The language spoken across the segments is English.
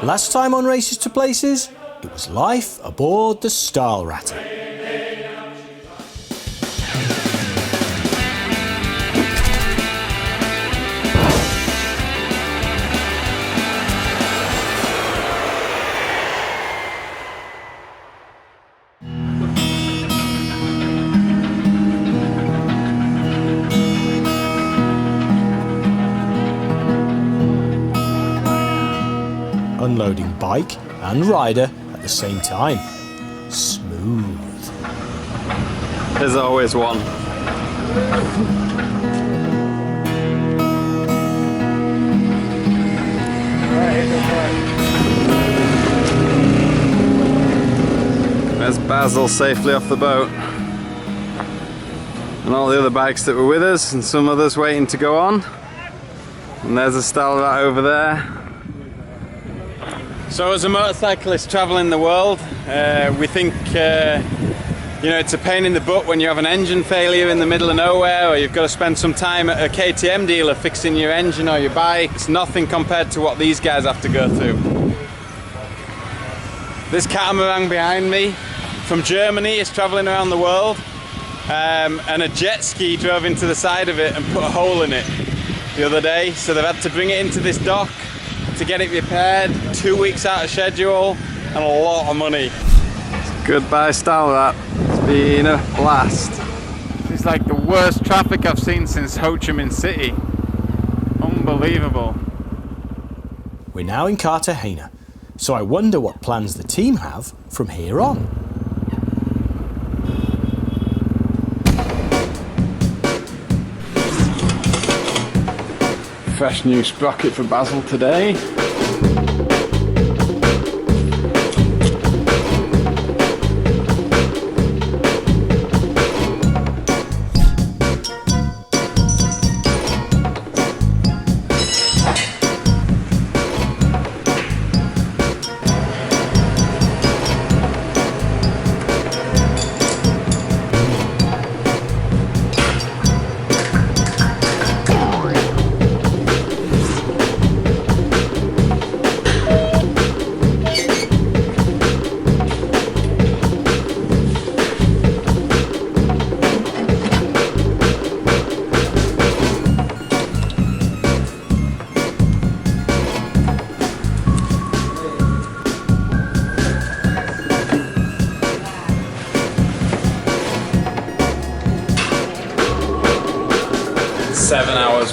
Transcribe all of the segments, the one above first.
Last time on Races to Places, it was life aboard the Stahlratte. Unloading bike and rider at the same time. Smooth. There's always one. There's Basil safely off the boat. And all the other bikes that were with us, and some others waiting to go on. And there's a Stahlratte over there. So as a motorcyclist traveling the world, we think you know, it's a pain in the butt when you have an engine failure in the middle of nowhere, or you've got to spend some time at a KTM dealer fixing your engine or your bike. It's nothing compared to what these guys have to go through. This catamaran behind me from Germany is traveling around the world, and a jet ski drove into the side of it and put a hole in it the other day, so they've had to bring it into this dock to get it repaired. 2 weeks out of schedule and a lot of money. Goodbye Stahlratte, it's been a blast. It's like the worst traffic I've seen since Ho Chi Minh City. Unbelievable. We're now in Cartagena, so I wonder what plans the team have from here on. Fresh new sprocket for Basil today.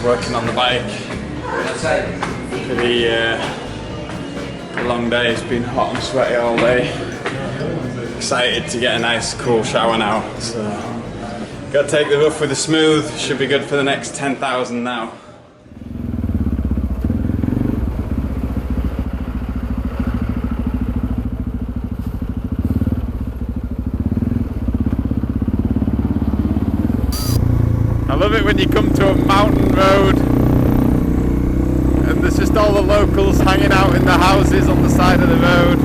Working on the bike. Pretty long day. It's been hot and sweaty all day. Excited to get a nice cool shower now. So got to take the rough with the smooth. Should be good for the next 10,000 now. I love it when you come to a mountain road and there's just all the locals hanging out in the houses on the side of the road,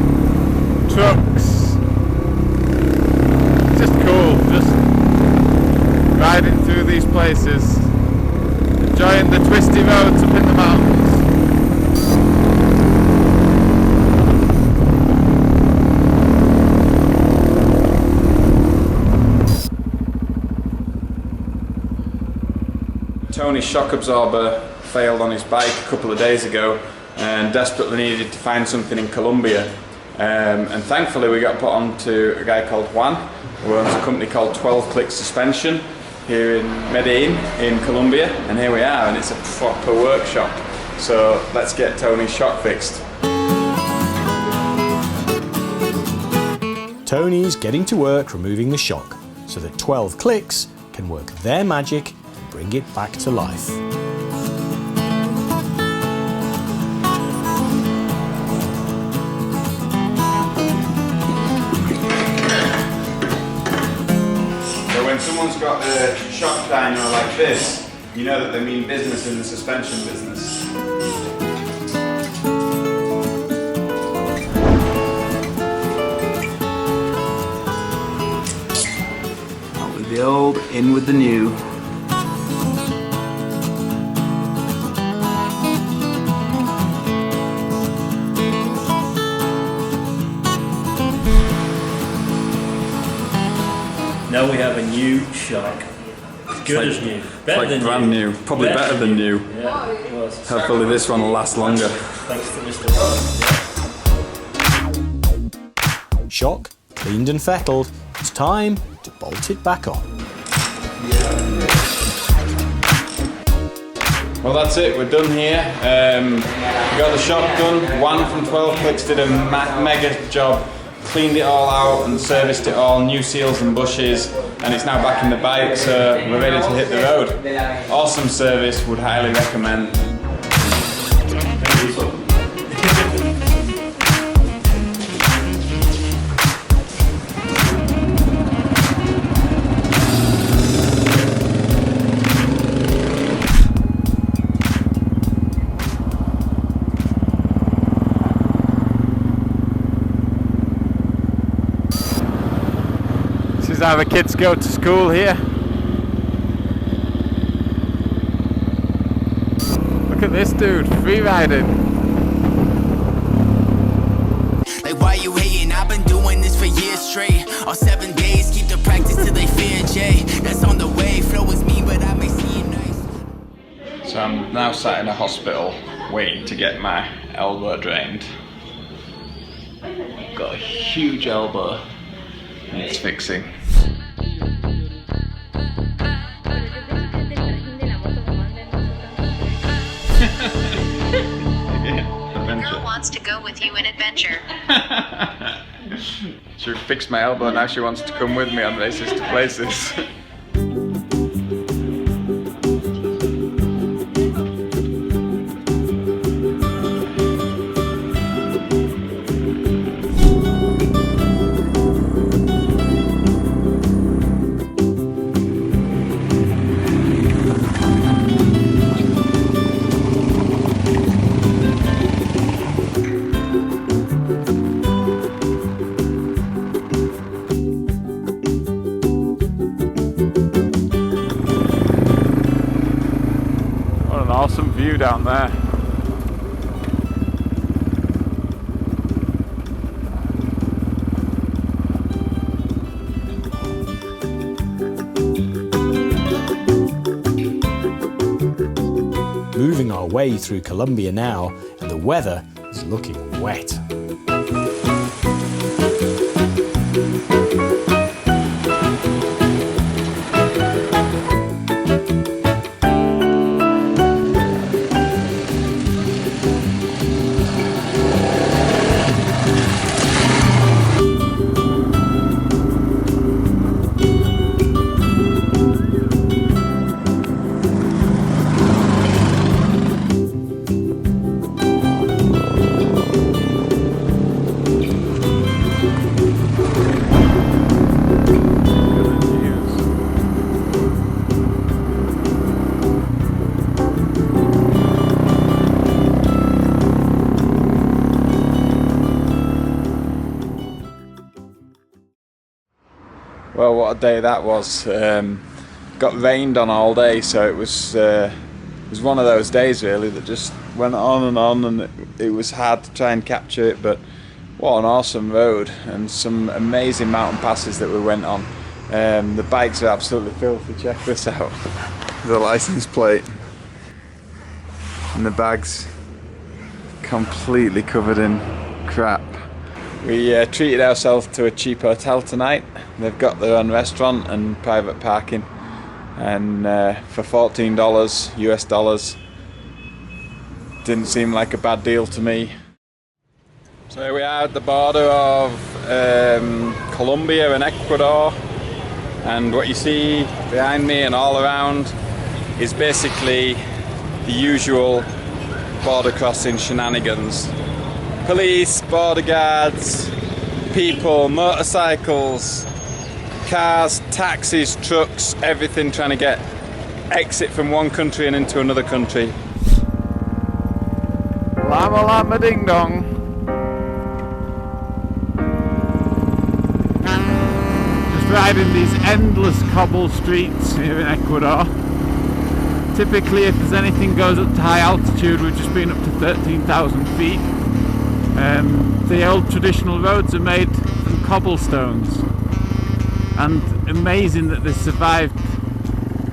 trucks. It's just cool, just riding through these places, enjoying the twisty roads up in the mountains. Tony's shock absorber failed on his bike a couple of days ago and desperately needed to find something in Colombia. And thankfully we got put on to a guy called Juan, who owns a company called 12 Click Suspension here in Medellin in Colombia. And here we are, and it's a proper workshop. So let's get Tony's shock fixed. Tony's getting to work removing the shock so that 12 Clicks can work their magic and bring it back to life. So when someone's got a shock dyno like this, you know that they mean business in the suspension business. Out with the old, in with the new. now we have a new shock. Good as new. Better than brand new. Probably better than new. Yeah, it was. Hopefully this one will last longer. Thanks to Mr. Rod. Shock cleaned and fettled. It's time to bolt it back on. Well, that's it. We're done here. Got the shock done. 1 from 12 clicks did a mega job. Cleaned it all out and serviced it all. New seals and bushes, and it's now back in the bike. So we're ready to hit the road. Awesome service. Would highly recommend. This is how the kids go to school here. Look at this dude, free riding. Like, why you hating? I've been doing this for years straight. All 7 days, keep the practice till they fear Jay. That's on the way, flow is me, but I may seem nice. So I'm now sat in a hospital waiting to get my elbow drained. Got a huge elbow. Needs fixing. Girl wants to go with you in adventure. She fixed my elbow, now she wants to come with me on races to places. Awesome view down there. Moving our way through Colombia now, and the weather is looking wet. Well, what a day that was. Got rained on all day, so it was one of those days really that just went on, and it was hard to try and capture it, but what an awesome road and some amazing mountain passes that we went on. The bikes are absolutely filthy. Check this out. The license plate and the bags completely covered in crap. We treated ourselves to a cheap hotel tonight. They've got their own restaurant and private parking, and for $14 US dollars, didn't seem like a bad deal to me. So here we are at the border of Colombia and Ecuador, and what you see behind me and all around is basically the usual border crossing shenanigans. Police, border guards, people, motorcycles, cars, taxis, trucks, everything trying to get exit from one country and into another country. Lama lama ding dong. Just riding these endless cobble streets here in Ecuador. Typically, if there's anything goes up to high altitude, we've just been up to 13,000 feet. The old traditional roads are made from cobblestones, and amazing that they survived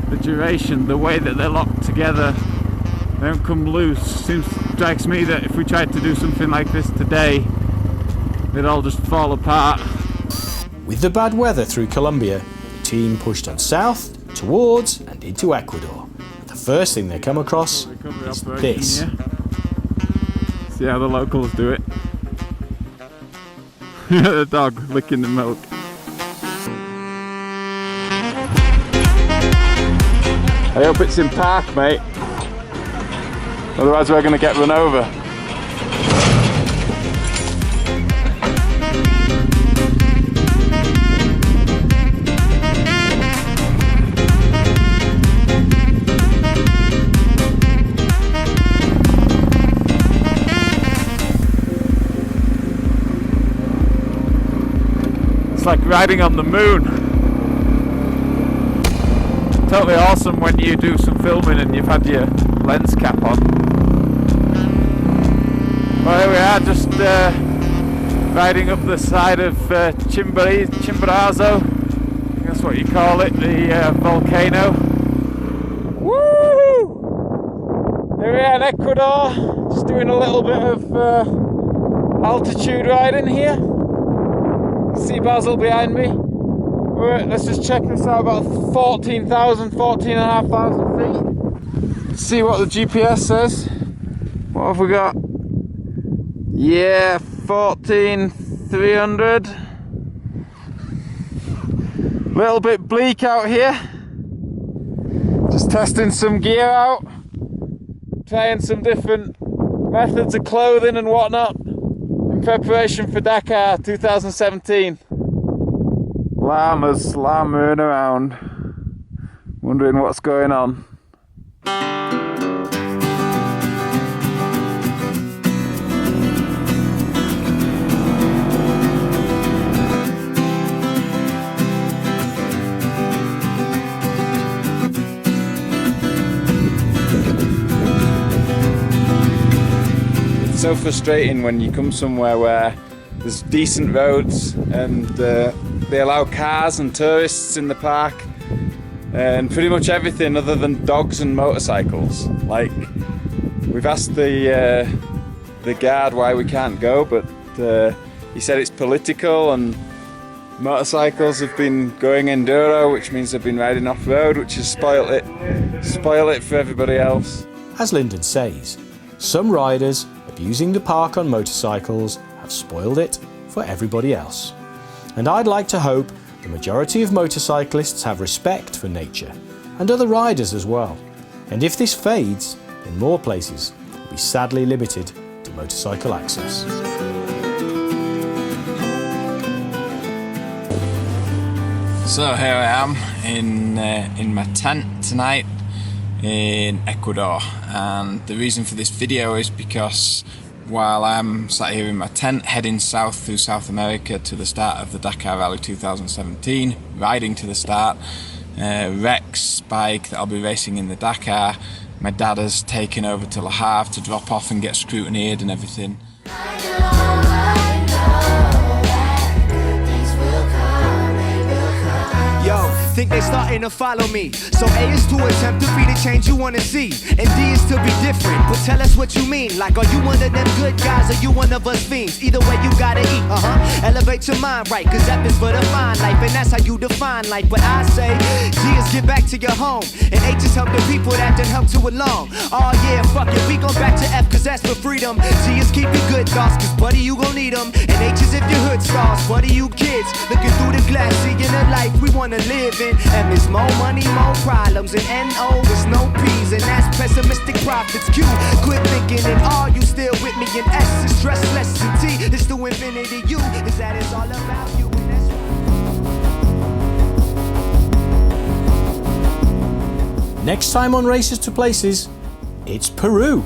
the duration, the way that they're locked together, they don't come loose. Strikes me that if we tried to do something like this today, they'd all just fall apart. With the bad weather through Colombia, the team pushed on south, towards and into Ecuador. The first thing they come across is this. Here. See how the locals do it. The dog licking the milk. I hope it's in park, mate. Otherwise we're going to get run over. It's like riding on the moon. Totally awesome when you do some filming and you've had your lens cap on. Well, here we are, just riding up the side of Chimborazo. I think that's what you call it, the volcano. Woo! Here we are in Ecuador, just doing a little bit of altitude riding here. See Basel behind me. Let's just check this out, about 14,500 feet. Let's see what the GPS says. What have we got? Yeah, 14,300. Little bit bleak out here. Just testing some gear out. Trying some different methods of clothing and whatnot in preparation for Dakar 2017. Llamas llammering around, wondering what's going on. It's so frustrating when you come somewhere where there's decent roads and they allow cars and tourists in the park and pretty much everything other than dogs and motorcycles. Like, we've asked the guard why we can't go, but he said it's political and motorcycles have been going enduro, which means they've been riding off-road, which has spoiled it for everybody else. As Lyndon says, some riders abusing the park on motorcycles have spoiled it for everybody else. And I'd like to hope the majority of motorcyclists have respect for nature and other riders as well. And if this fades, then more places will be sadly limited to motorcycle access. So here I am in my tent tonight in Ecuador, and the reason for this video is because while I'm sat here in my tent heading south through South America to the start of the Dakar Rally 2017, riding to the start, Rex bike that I'll be racing in the Dakar, my dad has taken over to Le Havre to drop off and get scrutineered and everything. Think they starting to follow me. So A is to attempt to be the change you wanna see, and D is to be different. But tell us what you mean. Like, are you one of them good guys, or you one of us fiends? Either way, you gotta eat. Elevate your mind, right? Cause F is for the fine life, and that's how you define life. But I say G is get back to your home, and H is help the people that done help to along. Oh yeah, fuck it, we go back to F, cause that's for freedom. G is keep your good thoughts, cause buddy, you gon' need them. And H is if your hood stars, buddy, you kids looking through the glass, seeing the life we wanna live in. M is more money, more problems, and N-O is no P's, and that's pessimistic profits. Q, quit thinking, and R, you still with me, and S is stress less, and T is to infinity. U is that it's all about you, and that's Next time on Races to Places, it's Peru.